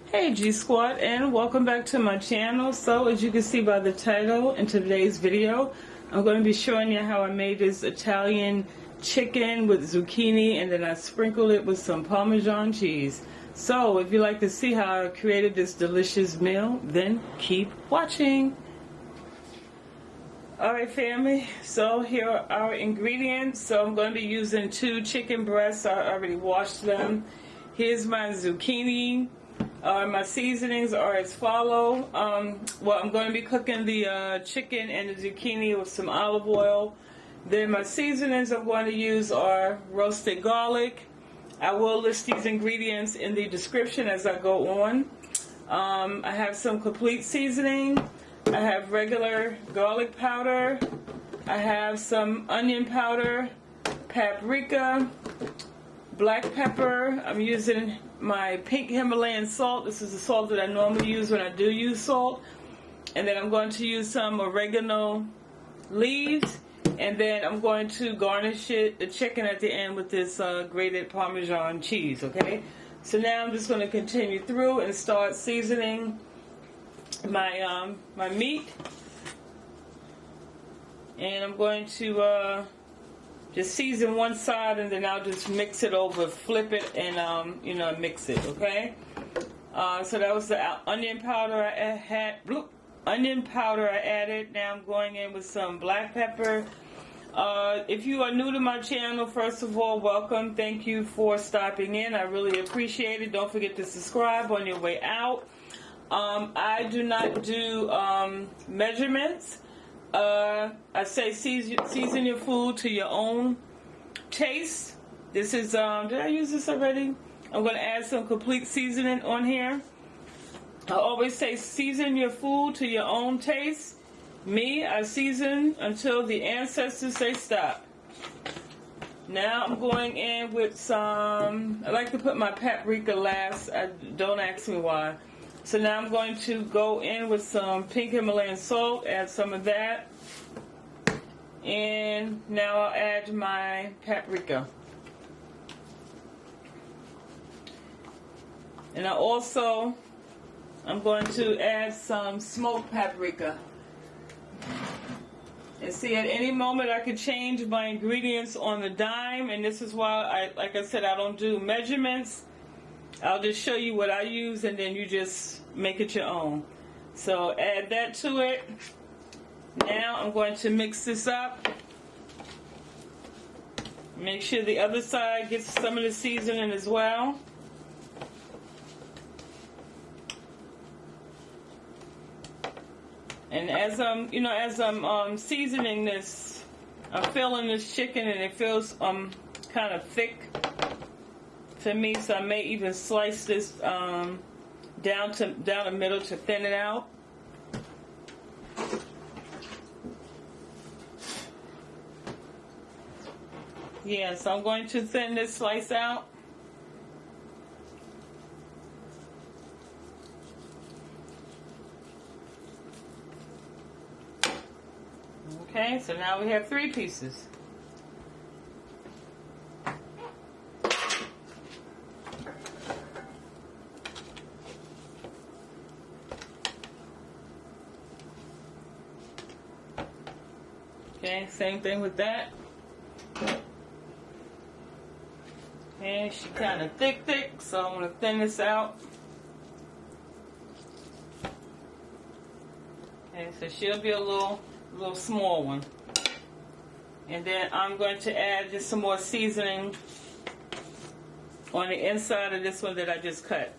Hey G Squad, and welcome back to my channel. So as you can see by the title in today's video, I'm going to be showing you how I made this Italian chicken with zucchini, and then I sprinkled it with some Parmesan cheese. So if you like to see how I created this delicious meal, then keep watching. Alright family, so here are our ingredients. So I'm going to be using 2 chicken breasts. I already washed them. Here's my zucchini. My seasonings are as follow. Well, I'm going to be cooking the chicken and the zucchini with some olive oil. Then my seasonings I'm going to use are roasted garlic. I will list these ingredients in the description as I go on. I have some complete seasoning. I have regular garlic powder. I have some onion powder, paprika, black pepper. I'm using my pink Himalayan salt. This is the salt that I normally use when I do use salt. And then I'm going to use some oregano leaves. And then I'm going to garnish the chicken at the end with this grated Parmesan cheese, okay? So now I'm just going to continue through and start seasoning my my meat. And I'm going to just season one side, and then I'll just mix it over, flip it, and mix it. Okay. So that was the onion powder I had. Onion powder I added. Now I'm going in with some black pepper. If you are new to my channel, first of all, welcome. Thank you for stopping in. I really appreciate it. Don't forget to subscribe on your way out. I do not do measurements. I say season your food to your own taste. This is, did I use this already? I'm going to add some complete seasoning on here. I always say season your food to your own taste. Me, I season until the ancestors say stop. Now I'm going in with some, I like to put my paprika last. Don't ask me why. So now I'm going to go in with some pink Himalayan salt, add some of that. And now I'll add my paprika. And I'm going to add some smoked paprika. And see, at any moment I could change my ingredients on the dime, and this is why like I said, I don't do measurements. I'll just show you what I use, and then you just make it your own. So add that to it. Now I'm going to mix this up. Make sure the other side gets some of the seasoning as well. And as I'm seasoning this, I'm filling this chicken, and it feels kind of thick to me, so I may even slice this down the middle to thin it out. Yeah, so I'm going to thin this slice out. Okay, so now we have 3 pieces. Okay, same thing with that. And she's kind of thick, so I'm going to thin this out. Okay, so she'll be a little small one. And then I'm going to add just some more seasoning on the inside of this one that I just cut.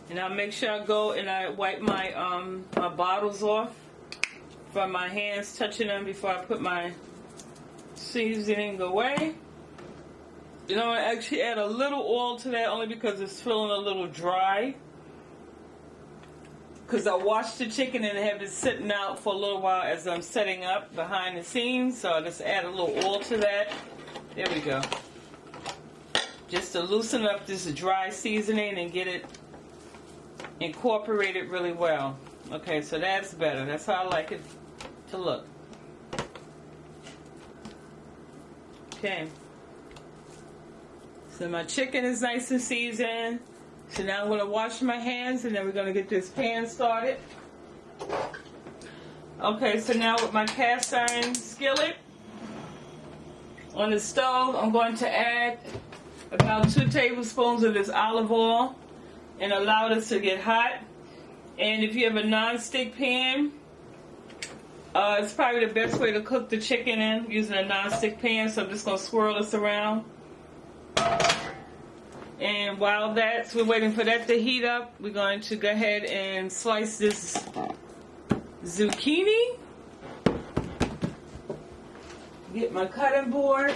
And I'll make sure I go and I wipe my my bottles off from my hands touching them before I put my seasoning away. You know, I actually add a little oil to that only because it's feeling a little dry. Because I washed the chicken and have it sitting out for a little while as I'm setting up behind the scenes. So I just add a little oil to that. There we go. Just to loosen up this dry seasoning and get it incorporated really well. Okay, so that's better. That's how I like it to look. Okay. So my chicken is nice and seasoned. So now I'm going to wash my hands and then we're going to get this pan started. Okay, so now with my cast iron skillet on the stove, I'm going to add about 2 tablespoons of this olive oil and allow this to get hot. And if you have a non-stick pan, it's probably the best way to cook the chicken in, using a non-stick pan. So I'm just going to swirl this around. And while we're waiting for that to heat up, we're going to go ahead and slice this zucchini. Get my cutting board.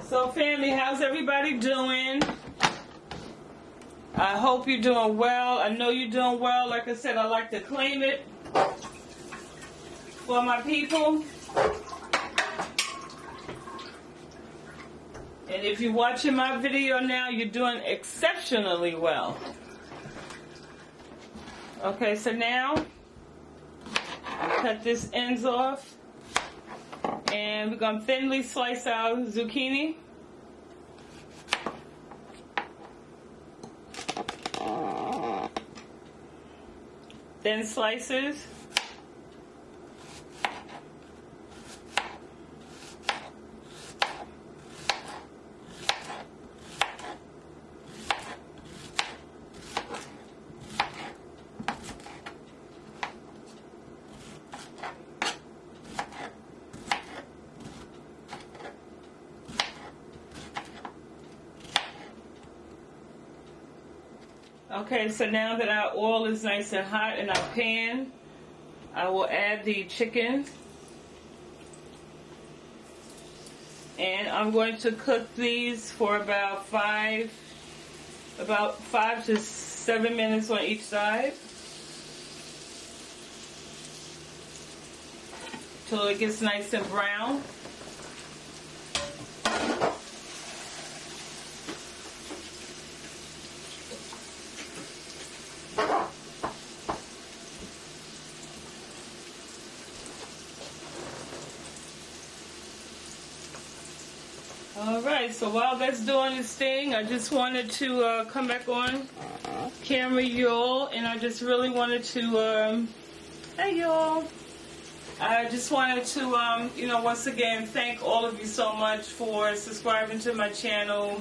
So family, how's everybody doing? I hope you're doing well. I know you're doing well. Like I said, I like to claim it for my people. And if you're watching my video now, you're doing exceptionally well. Okay, so now I'll cut this ends off. And we're going to thinly slice our zucchini. Thin slices. Okay, so now that our oil is nice and hot in our pan, I will add the chicken. And I'm going to cook these for about 5 to 7 minutes on each side, till it gets nice and brown. Alright, so while that's doing its thing, I just wanted to come back on camera, y'all, and I just really wanted to, hey y'all, I just wanted to, once again, thank all of you so much for subscribing to my channel,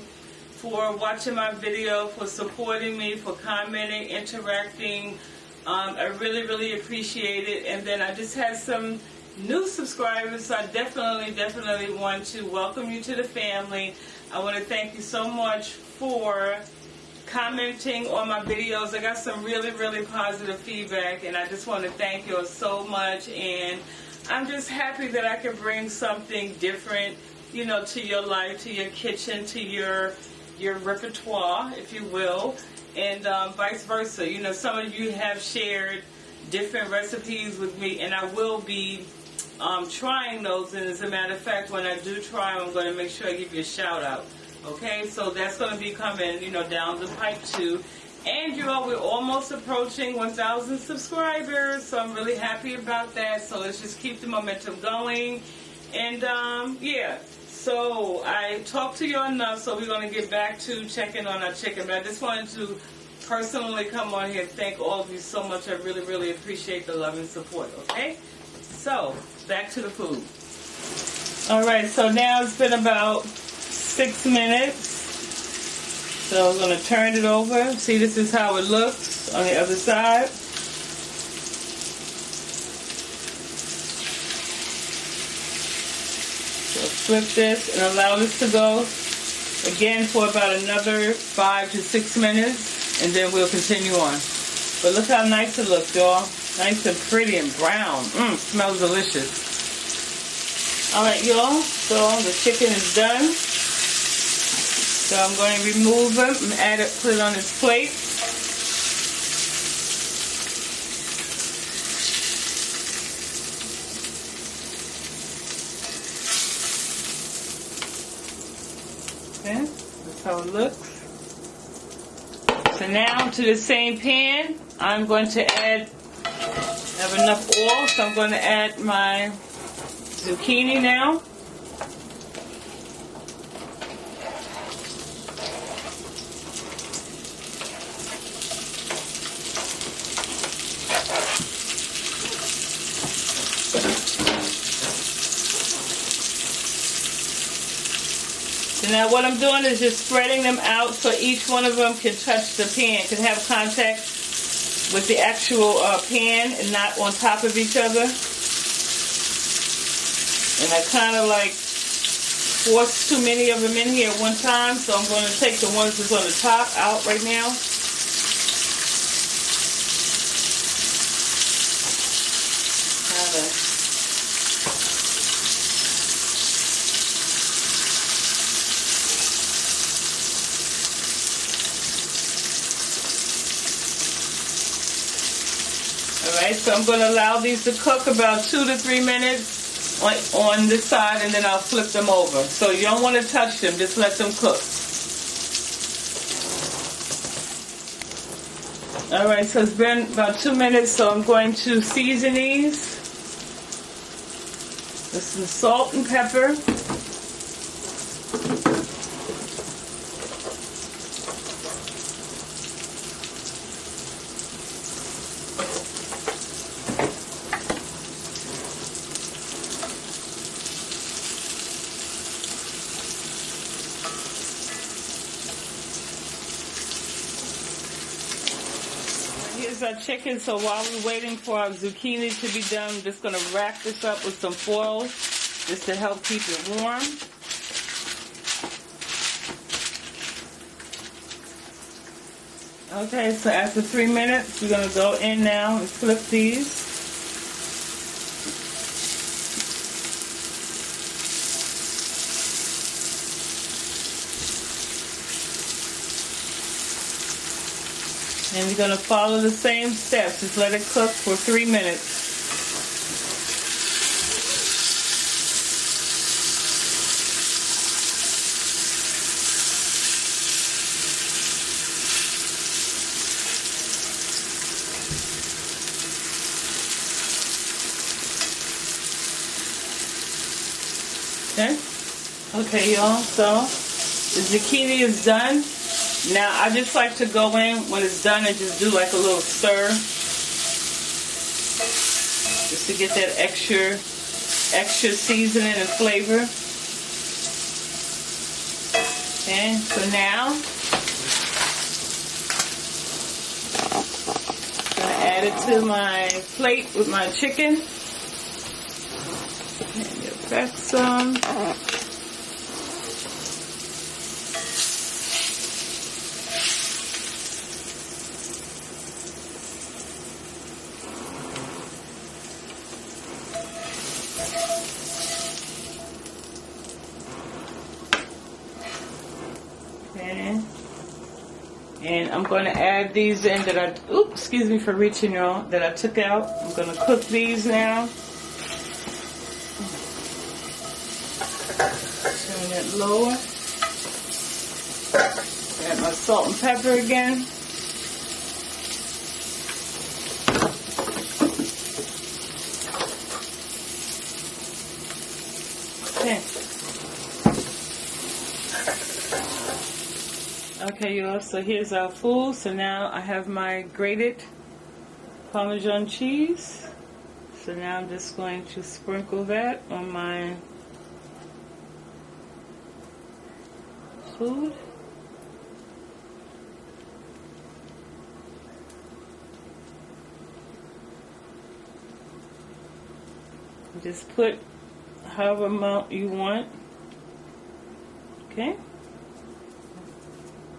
for watching my video, for supporting me, for commenting, interacting. I really, really appreciate it. And then I just had some new subscribers, so I definitely want to welcome you to the family. I want to thank you so much for commenting on my videos. I got some really, really positive feedback, and I just want to thank you all so much. And I'm just happy that I can bring something different, to your life, to your kitchen, to your repertoire, if you will, and vice versa. Some of you have shared different recipes with me, and I will be trying those. And as a matter of fact, when I do try, I'm going to make sure I give you a shout out. Okay, so that's going to be coming, down the pipe too. And we're almost approaching 1,000 subscribers, so I'm really happy about that. So let's just keep the momentum going. And yeah, so I talked to you enough, so we're going to get back to checking on our chicken. But I just wanted to personally come on here and thank all of you so much. I really, really appreciate the love and support, okay? So, back to the food. Alright, so now it's been about 6 minutes. So I'm going to turn it over. See, this is how it looks on the other side. So flip this and allow this to go again for about another 5 to 6 minutes, and then we'll continue on. But look how nice it looks, y'all. Nice and pretty and brown. Smells delicious. Alright, y'all. So the chicken is done. So I'm going to remove it and put it on this plate. Okay, that's how it looks. So now to the same pan, I'm going to have enough oil, so I'm going to add my zucchini now. And now what I'm doing is just spreading them out so each one of them can touch the pan, can have contact with the actual pan and not on top of each other. And I kind of like forced too many of them in here at one time, so I'm going to take the ones that's on the top out right now. Alright, so I'm going to allow these to cook about 2 to 3 minutes on this side, and then I'll flip them over. So you don't want to touch them, just let them cook. Alright, so it's been about 2 minutes, so I'm going to season these with some salt and pepper. Here's our chicken, so while we're waiting for our zucchini to be done, I'm just going to wrap this up with some foil just to help keep it warm. Okay, so after 3 minutes, we're going to go in now and flip these. And we're going to follow the same steps. Just let it cook for 3 minutes. Okay, y'all. So the zucchini is done. Now, I just like to go in when it's done and just do like a little stir. Just to get that extra seasoning and flavor. Okay, so now, I'm going to add it to my plate with my chicken. And you'll crack some. And I'm going to add these in that I, excuse me for reaching, y'all, that I took out. I'm going to cook these now. Turn it lower. Add my salt and pepper again. Okay. Okay, y'all, so here's our food. So now I have my grated Parmesan cheese. So now I'm just going to sprinkle that on my food. Just put however amount you want. Okay.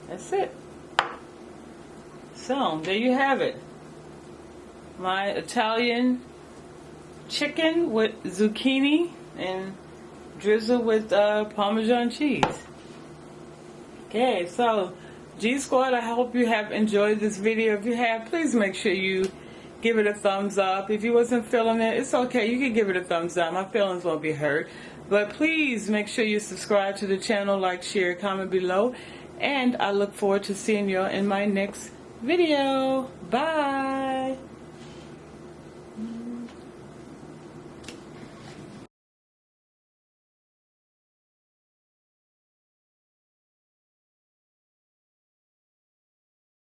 That's it. So, there you have it. My Italian chicken with zucchini and drizzle with Parmesan cheese. Okay, so G Squad, I hope you have enjoyed this video. If you have, please make sure you give it a thumbs up. If you wasn't feeling it, it's okay. You can give it a thumbs up. My feelings won't be hurt. But please make sure you subscribe to the channel, like, share, comment below. And I look forward to seeing you in my next video. Bye.